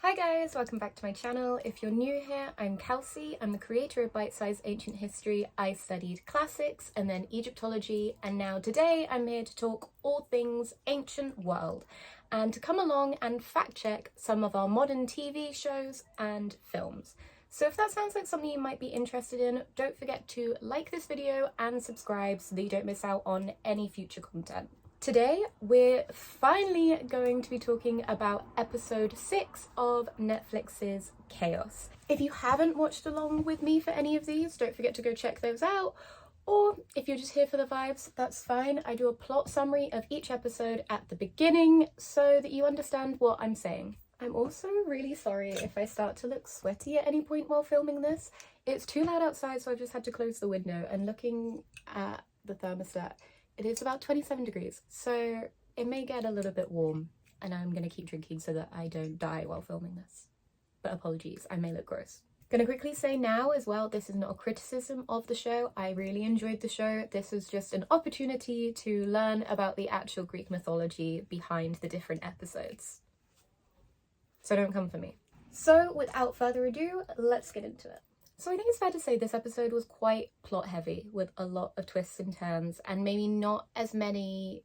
Hi guys, welcome back to my channel. If you're new here, I'm Kelsey. I'm the creator of Bite Size Ancient History. I studied classics and then Egyptology, and now today I'm here to talk all things ancient world and to come along and fact check some of our modern TV shows and films. So if that sounds like something you might be interested in, don't forget to like this video and subscribe so that you don't miss out on any future content. Today, we're finally going to be talking about episode 6 of Netflix's Kaos. If you haven't watched along with me for any of these, don't forget to go check those out. Or if you're just here for the vibes, that's fine. I do a plot summary of each episode at the beginning so that you understand what I'm saying. I'm also really sorry if I start to look sweaty at any point while filming this. It's too loud outside, so I've just had to close the window, and looking at the thermostat, it is about 27 degrees, so it may get a little bit warm, and I'm going to keep drinking so that I don't die while filming this. But apologies, I may look gross. Gonna quickly say now as well, this is not a criticism of the show. I really enjoyed the show. This was just an opportunity to learn about the actual Greek mythology behind the different episodes. So don't come for me. So without further ado, let's get into it. So I think it's fair to say this episode was quite plot heavy with a lot of twists and turns and maybe not as many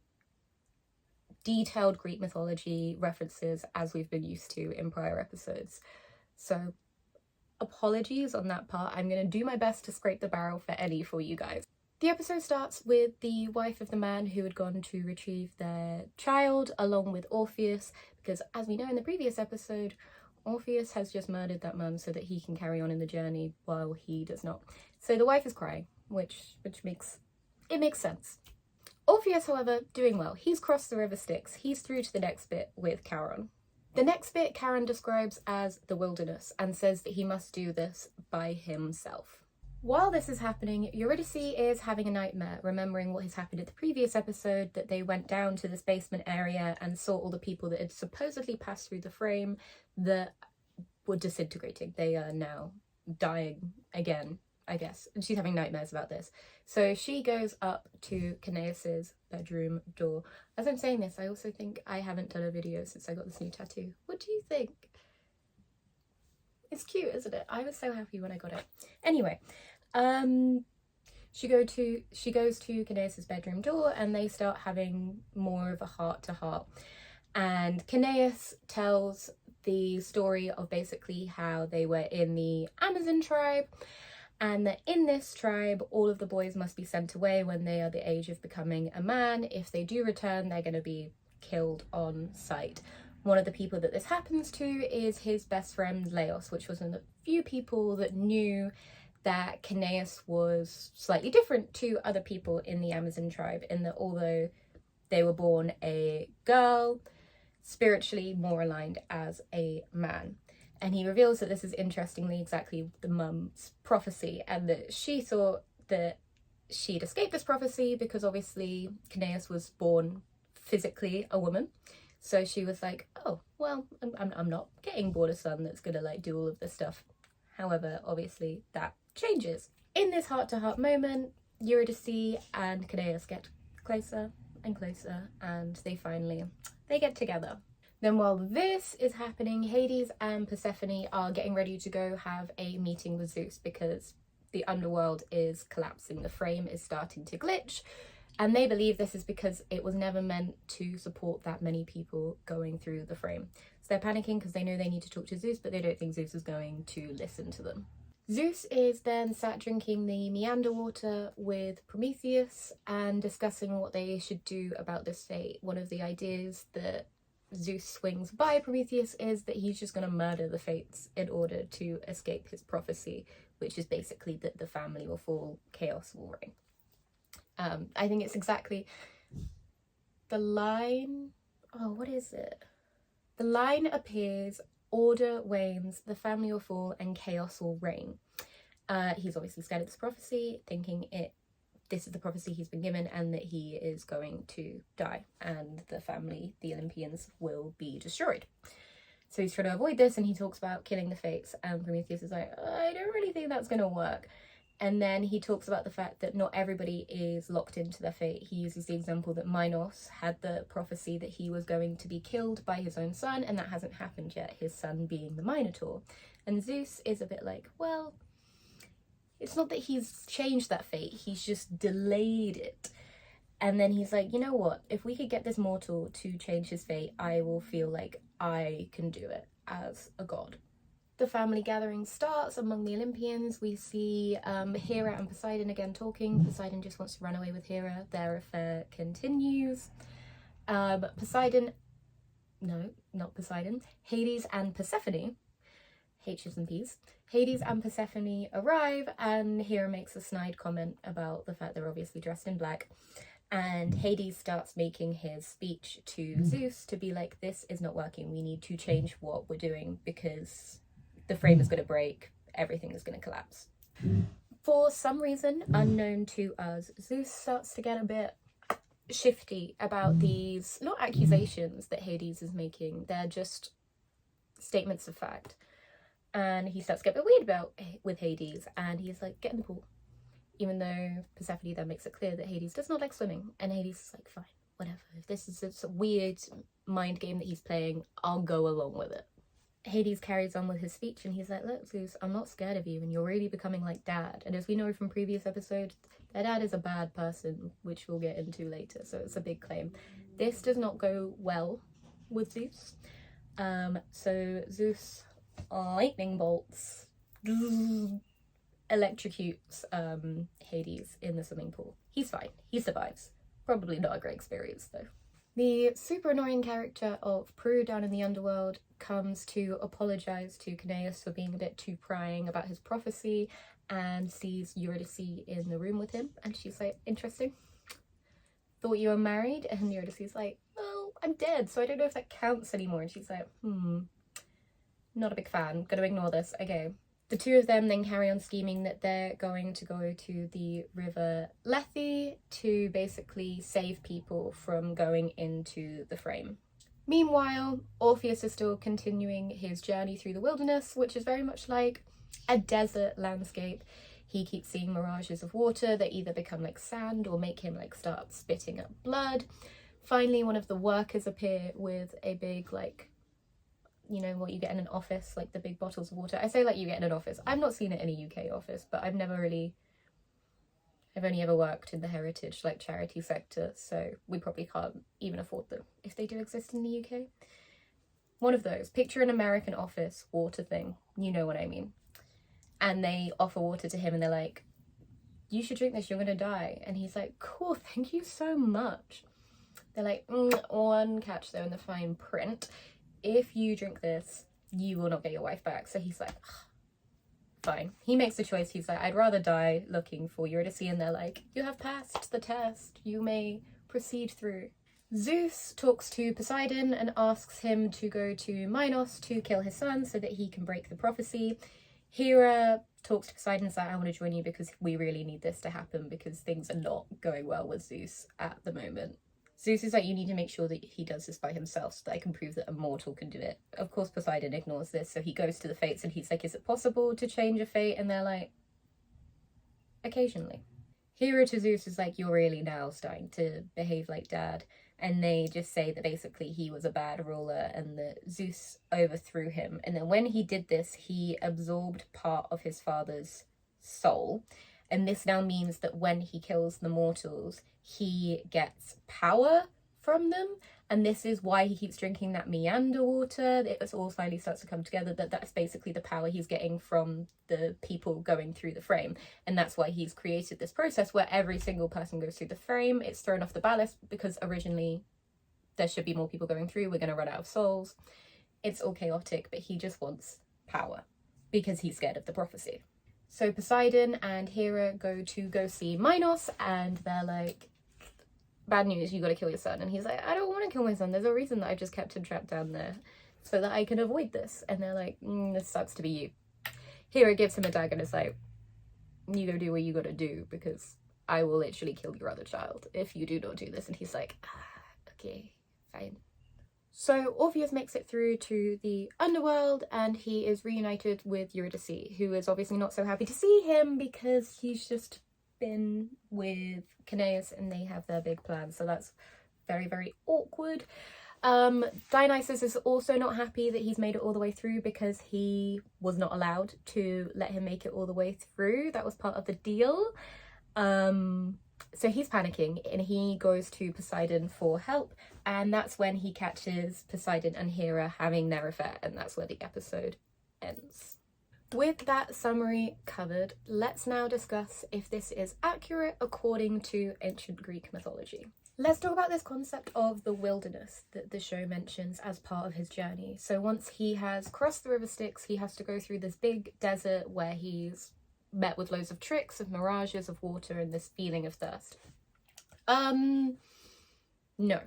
detailed Greek mythology references as we've been used to in prior episodes. So apologies on that part. I'm going to do my best to scrape the barrel for any for you guys. The episode starts with the wife of the man who had gone to retrieve their child along with Orpheus, because as we know in the previous episode, Orpheus has just murdered that man so that he can carry on in the journey while he does not. So the wife is crying, which makes sense. Orpheus, however, doing well. He's crossed the river Styx. He's through to the next bit with Charon. The next bit Charon describes as the wilderness and says that he must do this by himself. While this is happening, Eurydice is having a nightmare, remembering what has happened at the previous episode, that they went down to this basement area and saw all the people that had supposedly passed through the frame that were disintegrating. They are now dying again, I guess. And she's having nightmares about this. So she goes up to Kaos's bedroom door. As I'm saying this, I also think I haven't done a video since I got this new tattoo. What do you think? It's cute, isn't it? I was so happy when I got it. Anyway, she goes to Kaos's bedroom door and they start having more of a heart-to-heart. And Kaos tells the story of basically how they were in the Amazon tribe, and that in this tribe all of the boys must be sent away when they are the age of becoming a man. If they do return, they're going to be killed on sight. One of the people that this happens to is his best friend Laos, which was one of the few people that knew that Kaos was slightly different to other people in the Amazon tribe, in that although they were born a girl, spiritually more aligned as a man. And he reveals that this is interestingly exactly the mum's prophecy, and that she thought that she'd escaped this prophecy because obviously Kaos was born physically a woman. So she was like, oh, well, I'm not getting born a son that's gonna like do all of this stuff. However, obviously that changes. In this heart-to-heart moment, Eurydice and Kaos get closer and closer, and they get together. Then while this is happening, Hades and Persephone are getting ready to go have a meeting with Zeus because the underworld is collapsing. The frame is starting to glitch. And they believe this is because it was never meant to support that many people going through the frame. So they're panicking because they know they need to talk to Zeus, but they don't think Zeus is going to listen to them. Zeus is then sat drinking the meander water with Prometheus and discussing what they should do about this fate. One of the ideas that Zeus swings by Prometheus is that he's just going to murder the Fates in order to escape his prophecy, which is basically that the family will fall, chaos will reign. I think it's exactly the line. Oh, what is it? The line appears, order wanes, the family will fall, and chaos will reign. He's obviously scared of this prophecy, thinking this is the prophecy he's been given, and that he is going to die, and the family, the Olympians, will be destroyed. So he's trying to avoid this, and he talks about killing the Fates, and Prometheus is like, I don't really think that's going to work. And then he talks about the fact that not everybody is locked into their fate. He uses the example that Minos had the prophecy that he was going to be killed by his own son, and that hasn't happened yet, his son being the Minotaur. And Zeus is a bit like, well, it's not that he's changed that fate, he's just delayed it. And then he's like, you know what, if we could get this mortal to change his fate, I will feel like I can do it as a god. The family gathering starts among the Olympians. We see Hera and Poseidon again talking. Poseidon just wants to run away with Hera. Their affair continues. Poseidon, no, not Poseidon. Hades and Persephone, H's and P's. Hades and Persephone arrive, and Hera makes a snide comment about the fact they're obviously dressed in black. And Hades starts making his speech to Zeus to be like, this is not working. We need to change what we're doing because the frame is going to break, everything is going to collapse. For some reason, unknown to us, Zeus starts to get a bit shifty about these, not accusations that Hades is making, they're just statements of fact. And he starts to get a bit weird with Hades, and he's like, get in the pool. Even though Persephone then makes it clear that Hades does not like swimming, and Hades is like, fine, whatever. If this is a weird mind game that he's playing, I'll go along with it. Hades carries on with his speech, and he's like, look, Zeus, I'm not scared of you, and you're really becoming like Dad. And as we know from previous episodes, their dad is a bad person, which we'll get into later, so it's a big claim. This does not go well with Zeus. So Zeus lightning bolts, electrocutes Hades in the swimming pool. He's fine, he survives. Probably not a great experience though. The super annoying character of Prue down in the underworld comes to apologise to Kaos for being a bit too prying about his prophecy, and sees Eurydice in the room with him, and she's like, interesting. Thought you were married? And Eurydice is like, well, I'm dead, so I don't know if that counts anymore. And she's like, not a big fan, gonna ignore this, okay. The two of them then carry on scheming that they're going to go to the river Lethe to basically save people from going into the frame. Meanwhile, Orpheus is still continuing his journey through the wilderness, which is very much like a desert landscape. He keeps seeing mirages of water that either become like sand or make him like start spitting up blood. Finally, one of the workers appear with a big like, you know what you get in an office, like the big bottles of water. I say like you get in an office. I've not seen it in a UK office, but I've only ever worked in the heritage like charity sector, so we probably can't even afford them if they do exist in the UK. One of those, picture an American office water thing, you know what I mean. And they offer water to him and they're like, you should drink this, you're gonna die. And he's like, cool, thank you so much. They're like, one catch though in the fine print. If you drink this, you will not get your wife back. So he's like, fine. He makes the choice. He's like, I'd rather die looking for Eurydice. And they're like, you have passed the test. You may proceed through. Zeus talks to Poseidon and asks him to go to Minos to kill his son so that he can break the prophecy. Hera talks to Poseidon and says, I want to join you because we really need this to happen because things are not going well with Zeus at the moment. Zeus is like, you need to make sure that he does this by himself so that I can prove that a mortal can do it. Of course, Poseidon ignores this, so he goes to the fates and he's like, is it possible to change a fate? And they're like, occasionally. Hera to Zeus is like, you're really now starting to behave like Dad. And they just say that basically he was a bad ruler and that Zeus overthrew him. And then when he did this, he absorbed part of his father's soul. And this now means that when he kills the mortals, he gets power from them. And this is why he keeps drinking that meander water. It all finally starts to come together that that's basically the power he's getting from the people going through the frame. And that's why he's created this process where every single person goes through the frame. It's thrown off the ballast because originally there should be more people going through. We're going to run out of souls. It's all chaotic, but he just wants power because he's scared of the prophecy. So Poseidon and Hera go see Minos, and they're like, bad news, you gotta kill your son. And he's like, I don't want to kill my son. There's a reason that I just kept him trapped down there so that I can avoid this. And they're like, this sucks to be you. Hera gives him a dagger and is like, you gotta do what you gotta do because I will literally kill your other child if you do not do this. And he's like, okay, fine. So Orpheus makes it through to the underworld and he is reunited with Eurydice, who is obviously not so happy to see him because he's just been with Kaos and they have their big plan. So that's very, very awkward. Dionysus is also not happy that he's made it all the way through because he was not allowed to let him make it all the way through. That was part of the deal. So he's panicking and he goes to Poseidon for help, and that's when he catches Poseidon and Hera having their affair, and that's where the episode ends. With that summary covered, let's now discuss if this is accurate according to ancient Greek mythology. Let's talk about this concept of the wilderness that the show mentions as part of his journey. So once he has crossed the river Styx, he has to go through this big desert where he's met with loads of tricks, of mirages, of water, and this feeling of thirst. No.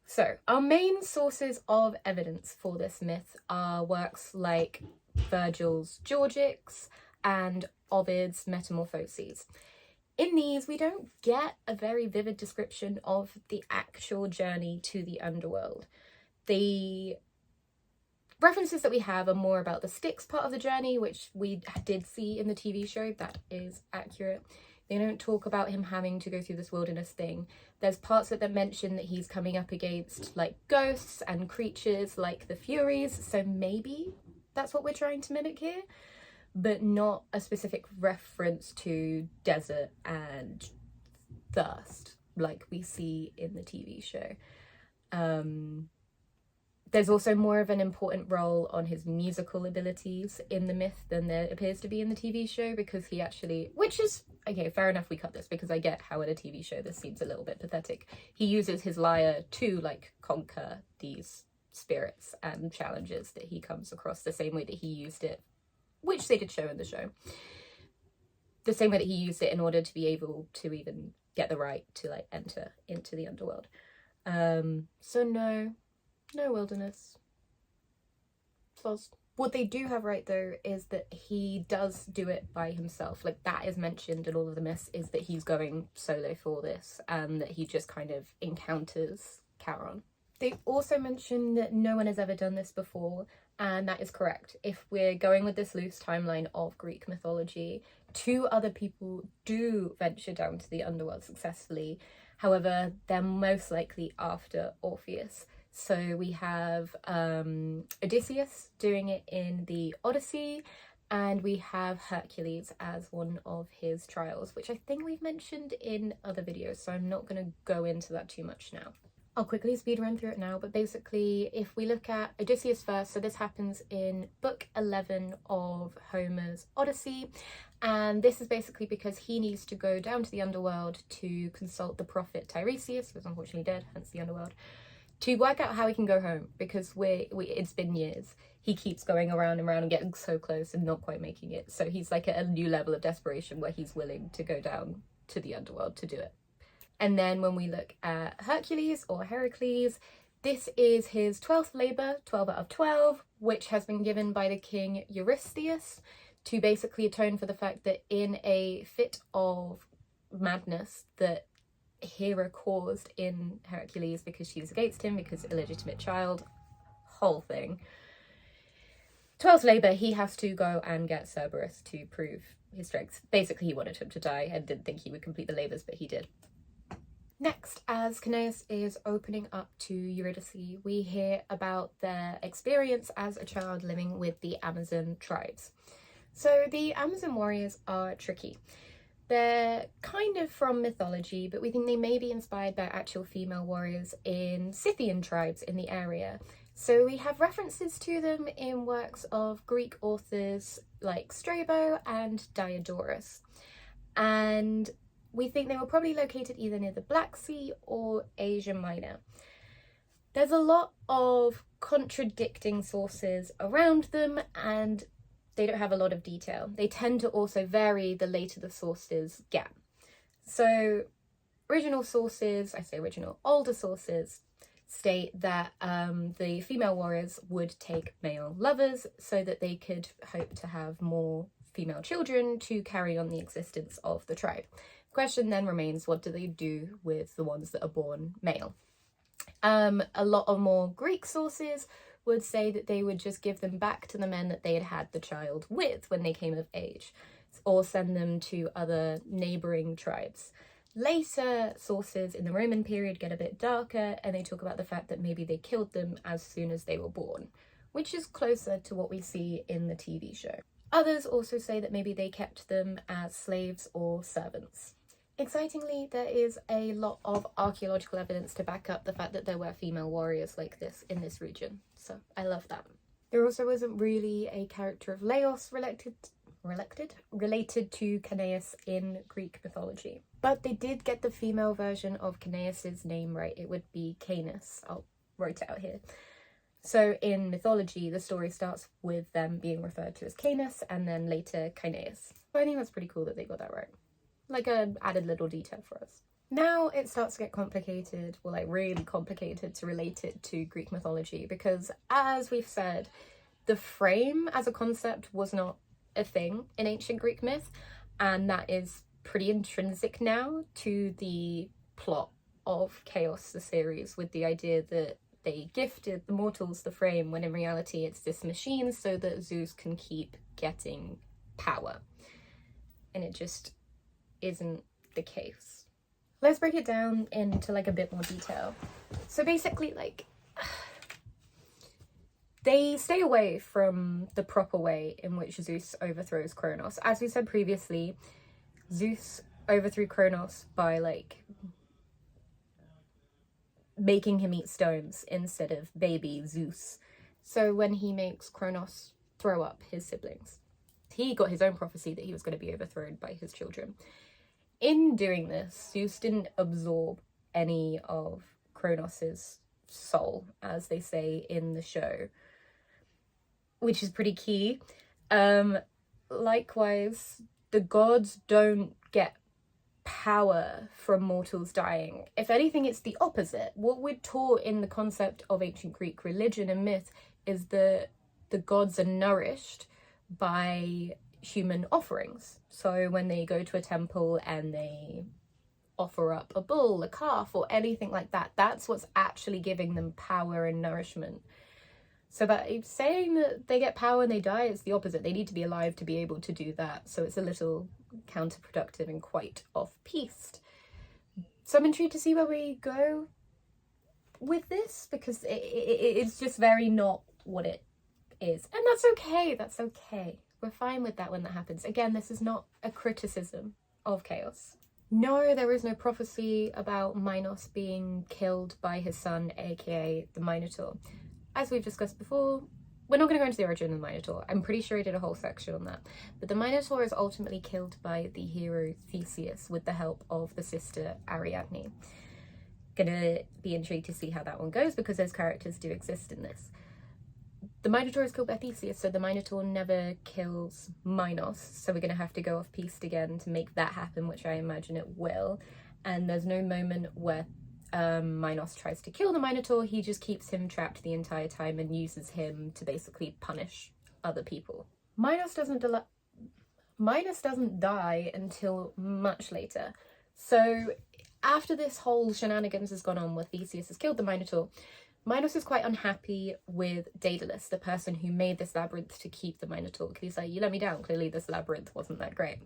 So our main sources of evidence for this myth are works like Virgil's Georgics and Ovid's Metamorphoses. In these, we don't get a very vivid description of the actual journey to the underworld. The references that we have are more about the Styx part of the journey, which we did see in the TV show. That is accurate. They don't talk about him having to go through this wilderness thing. There's parts that mention that he's coming up against like ghosts and creatures like the Furies, so maybe that's what we're trying to mimic here, but not a specific reference to desert and thirst like we see in the TV show. There's also more of an important role on his musical abilities in the myth than there appears to be in the TV show, because he actually, which is, okay, fair enough, we cut this because I get how in a TV show this seems a little bit pathetic. He uses his lyre to like conquer these spirits and challenges that he comes across, the same way that he used it, which they did show in the show, the same way that he used it in order to be able to even get the right to like enter into the underworld. So no wilderness. What they do have right though is that he does do it by himself. Like that is mentioned in all of the myths, is that he's going solo for this and that he just kind of encounters Charon. They also mention that no one has ever done this before, and that is correct. If we're going with this loose timeline of Greek mythology, 2 other people do venture down to the underworld successfully. However, they're most likely after Orpheus. So we have Odysseus doing it in the Odyssey, and we have Hercules as one of his trials, which I think we've mentioned in other videos, so I'm not going to go into that too much now. I'll quickly speed run through it now, but basically if we look at Odysseus first, so this happens in book 11 of Homer's Odyssey, and this is basically because he needs to go down to the underworld to consult the prophet Tiresias, who's unfortunately dead, hence the underworld, to work out how he can go home, because it's been years. He keeps going around and around and getting so close and not quite making it. So he's like at a new level of desperation where he's willing to go down to the underworld to do it. And then when we look at Hercules or Heracles, this is his 12th labour, 12 out of 12, which has been given by the king Eurystheus to basically atone for the fact that in a fit of madness that Hera caused in Hercules because she was against him, because illegitimate child, whole thing. 12th labour, he has to go and get Cerberus to prove his strength. Basically, he wanted him to die and didn't think he would complete the labours, but he did. Next, as Kaos is opening up to Eurydice, we hear about their experience as a child living with the Amazon tribes. So the Amazon warriors are tricky. They're kind of from mythology, but we think they may be inspired by actual female warriors in Scythian tribes in the area. So we have references to them in works of Greek authors like Strabo and Diodorus. And we think they were probably located either near the Black Sea or Asia Minor. There's a lot of contradicting sources around them, and they don't have a lot of detail. They tend to also vary the later the sources get. So original sources, I say original, older sources state that the female warriors would take male lovers so that they could hope to have more female children to carry on the existence of the tribe. The question then remains, what do they do with the ones that are born male? A lot of more Greek sources would say that they would just give them back to the men that they had had the child with when they came of age, or send them to other neighbouring tribes. Later sources in the Roman period get a bit darker, and they talk about the fact that maybe they killed them as soon as they were born, which is closer to what we see in the TV show. Others also say that maybe they kept them as slaves or servants. Excitingly, there is a lot of archaeological evidence to back up the fact that there were female warriors like this in this region, so I love that. There also isn't really a character of Laos related to Kaos in Greek mythology, but they did get the female version of Kaos's name right. It would be Canis. I'll write it out here. So in mythology, the story starts with them being referred to as Canis and then later Kaos. So I think that's pretty cool that they got that right. Like an added little detail for us. Now it starts to get complicated, well, like really complicated to relate it to Greek mythology, because as we've said, the frame as a concept was not a thing in ancient Greek myth, and that is pretty intrinsic now to the plot of Kaos, the series, with the idea that they gifted the mortals the frame when in reality it's this machine so that Zeus can keep getting power. And it just isn't the case. Let's break it down into like a bit more detail. So basically, like, they stay away from the proper way in which Zeus overthrows Kronos. As we said previously, Zeus overthrew Kronos by like making him eat stones instead of baby Zeus. So when he makes Kronos throw up his siblings, he got his own prophecy that he was going to be overthrown by his children. In doing this, Zeus didn't absorb any of Kronos's soul, as they say in the show, which is pretty key. Likewise, the gods don't get power from mortals dying. If anything, it's the opposite. What we're taught in the concept of ancient Greek religion and myth is that the gods are nourished by human offerings. So when they go to a temple and they offer up a bull, a calf, or anything like that, that's what's actually giving them power and nourishment. So that saying that they get power and they die is the opposite. They need to be alive to be able to do that. So it's a little counterproductive and quite off-piste. So I'm intrigued to see where we go with this, because it's just very not what it is. And that's okay, that's okay. We're fine with that when that happens. Again, this is not a criticism of Kaos. No, there is no prophecy about Minos being killed by his son, aka the Minotaur. As we've discussed before, we're not going to go into the origin of the Minotaur. I'm pretty sure I did a whole section on that. But the Minotaur is ultimately killed by the hero Theseus with the help of the sister Ariadne. Gonna be intrigued to see how that one goes, because those characters do exist in this. The Minotaur is killed by Theseus, so the Minotaur never kills Minos, so we're going to have to go off-piste again to make that happen, which I imagine it will. And there's no moment where Minos tries to kill the Minotaur. He just keeps him trapped the entire time and uses him to basically punish other people. Minos doesn't die until much later. So after this whole shenanigans has gone on where Theseus has killed the Minotaur, Minos is quite unhappy with Daedalus, the person who made this labyrinth to keep the Minotaur, because he's like, you let me down, clearly this labyrinth wasn't that great.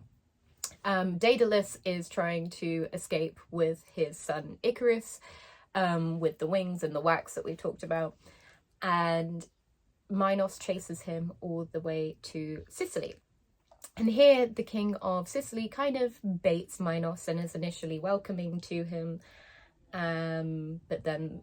Daedalus is trying to escape with his son Icarus, with the wings and the wax that we've talked about, and Minos chases him all the way to Sicily. And here the king of Sicily kind of baits Minos and is initially welcoming to him, but then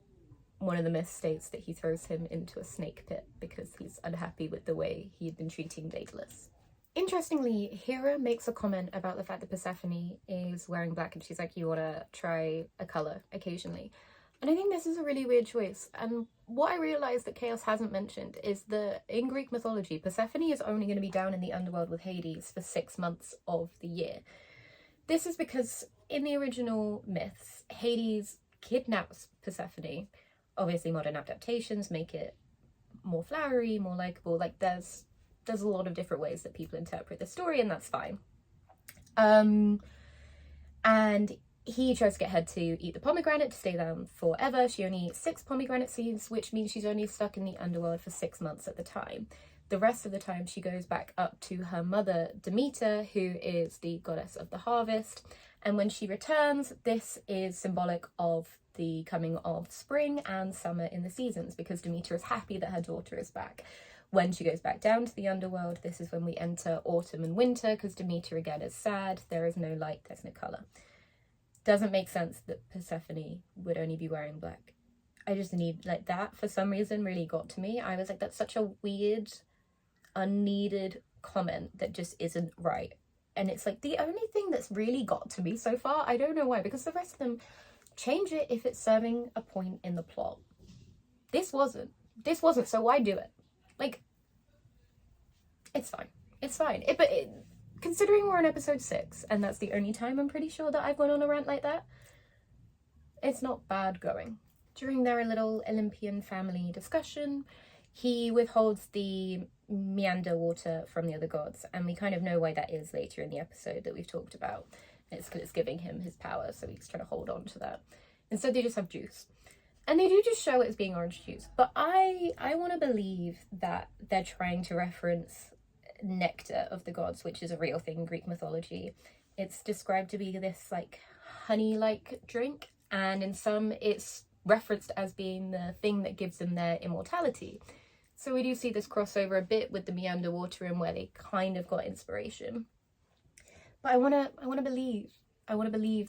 one of the myths states that he throws him into a snake pit because he's unhappy with the way he'd been treating Daedalus. Interestingly, Hera makes a comment about the fact that Persephone is wearing black, and she's like, you want to try a colour occasionally. And I think this is a really weird choice. And what I realised that Kaos hasn't mentioned is that in Greek mythology, Persephone is only going to be down in the underworld with Hades for 6 months of the year. This is because in the original myths, Hades kidnaps Persephone. Obviously, modern adaptations make it more flowery, more likeable. Like, there's a lot of different ways that people interpret the story, and that's fine. And he tries to get her to eat the pomegranate to stay down forever. She only eats 6 pomegranate seeds, which means she's only stuck in the underworld for 6 months at the time. The rest of the time she goes back up to her mother Demeter, who is the goddess of the harvest. And when she returns, this is symbolic of the coming of spring and summer in the seasons, because Demeter is happy that her daughter is back. When she goes back down to the underworld, this is when we enter autumn and winter, because Demeter again is sad. There is no light, there's no colour. Doesn't make sense that Persephone would only be wearing black. I just need, like, that for some reason really got to me. I was like, that's such a weird, unneeded comment that just isn't right. And it's like the only thing that's really got to me so far. I don't know why, because the rest of them change it if it's serving a point in the plot. This wasn't, so why do it? Like, it's fine. It's fine. Considering we're on episode 6, and that's the only time I'm pretty sure that I've gone on a rant like that, it's not bad going. During their little Olympian family discussion, he withholds the meander water from the other gods, and we kind of know why that is later in the episode that we've talked about. It's because it's giving him his power, so he's trying to hold on to that. Instead, they just have juice. And they do just show it as being orange juice, but I want to believe that they're trying to reference nectar of the gods, which is a real thing in Greek mythology. It's described to be this like honey-like drink, and in some it's referenced as being the thing that gives them their immortality. So we do see this crossover a bit with the meander water and where they kind of got inspiration. But I want to believe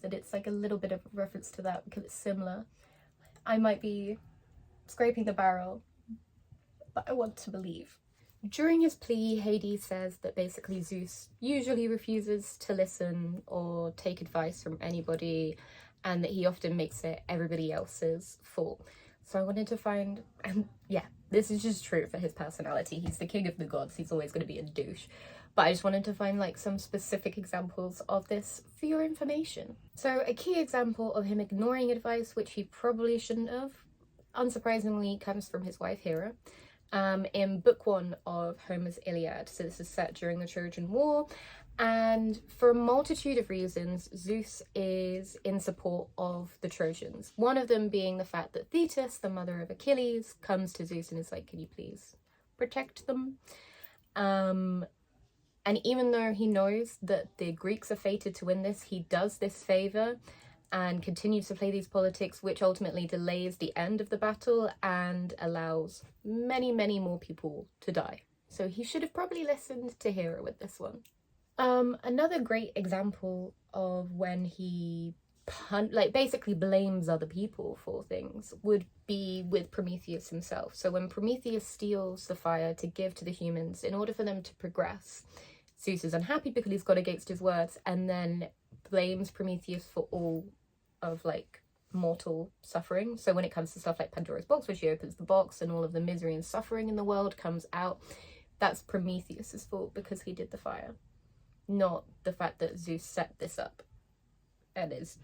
that it's like a little bit of a reference to that because it's similar. I might be scraping the barrel, but I want to believe. During his plea, Hades says that basically Zeus usually refuses to listen or take advice from anybody, and that he often makes it everybody else's fault. So I wanted to find, and yeah, this is just true for his personality. He's the king of the gods. He's always going to be a douche. But I just wanted to find like some specific examples of this for your information. So a key example of him ignoring advice, which he probably shouldn't have, unsurprisingly comes from his wife Hera. In book 1 of Homer's Iliad. So this is set during the Trojan War, and for a multitude of reasons Zeus is in support of the Trojans. One of them being the fact that Thetis, the mother of Achilles, comes to Zeus and is like, can you please protect them? And even though he knows that the Greeks are fated to win this, he does this favour and continues to play these politics, which ultimately delays the end of the battle and allows many, many more people to die. So he should have probably listened to Hera with this one. Another great example of when he basically blames other people for things would be with Prometheus himself. So when Prometheus steals the fire to give to the humans in order for them to progress, Zeus is unhappy because he's gone against his words, and then blames Prometheus for all of like mortal suffering. So when it comes to stuff like Pandora's box, where she opens the box and all of the misery and suffering in the world comes out, that's Prometheus's fault because he did the fire, not the fact that Zeus set this up and is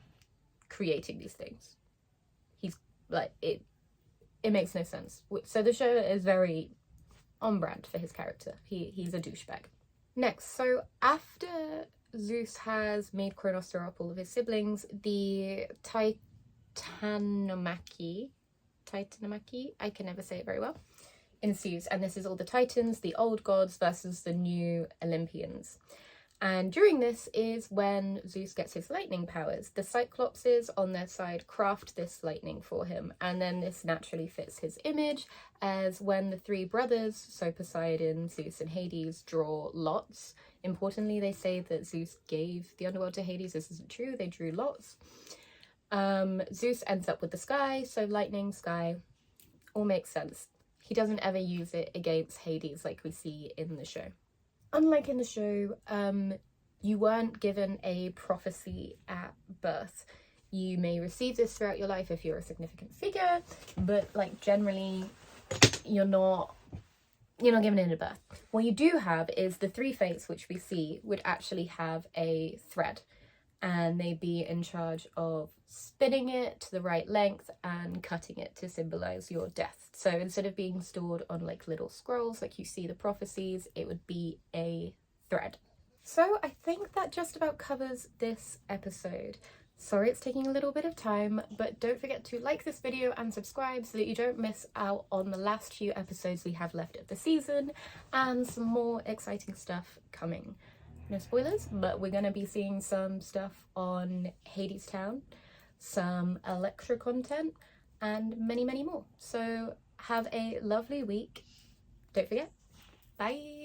creating these things. He's like, it makes no sense. So the show is very on brand for his character. He's a douchebag. Next, so after Zeus has made Kronos throw up all of his siblings, the Titanomachy, I can never say it very well, ensues. And this is all the Titans, the old gods versus the new Olympians. And during this is when Zeus gets his lightning powers. The Cyclopses on their side craft this lightning for him, and then this naturally fits his image as when the 3 brothers, so Poseidon, Zeus and Hades, draw lots. Importantly, they say that Zeus gave the underworld to Hades. This isn't true, they drew lots. Zeus ends up with the sky, so lightning, sky, all makes sense. He doesn't ever use it against Hades like we see in the show. Unlike in the show, you weren't given a prophecy at birth. You may receive this throughout your life if you're a significant figure, but like generally you're not given it at birth. What you do have is the 3 fates, which we see would actually have a thread, and they'd be in charge of spinning it to the right length and cutting it to symbolize your death. So instead of being stored on like little scrolls like you see the prophecies, it would be a thread. So I think that just about covers this episode. Sorry it's taking a little bit of time, but don't forget to like this video and subscribe so that you don't miss out on the last few episodes we have left of the season and some more exciting stuff coming. No spoilers, but we're going to be seeing some stuff on Hades Town, some Electra content, and many more. So have a lovely week. Don't forget. Bye!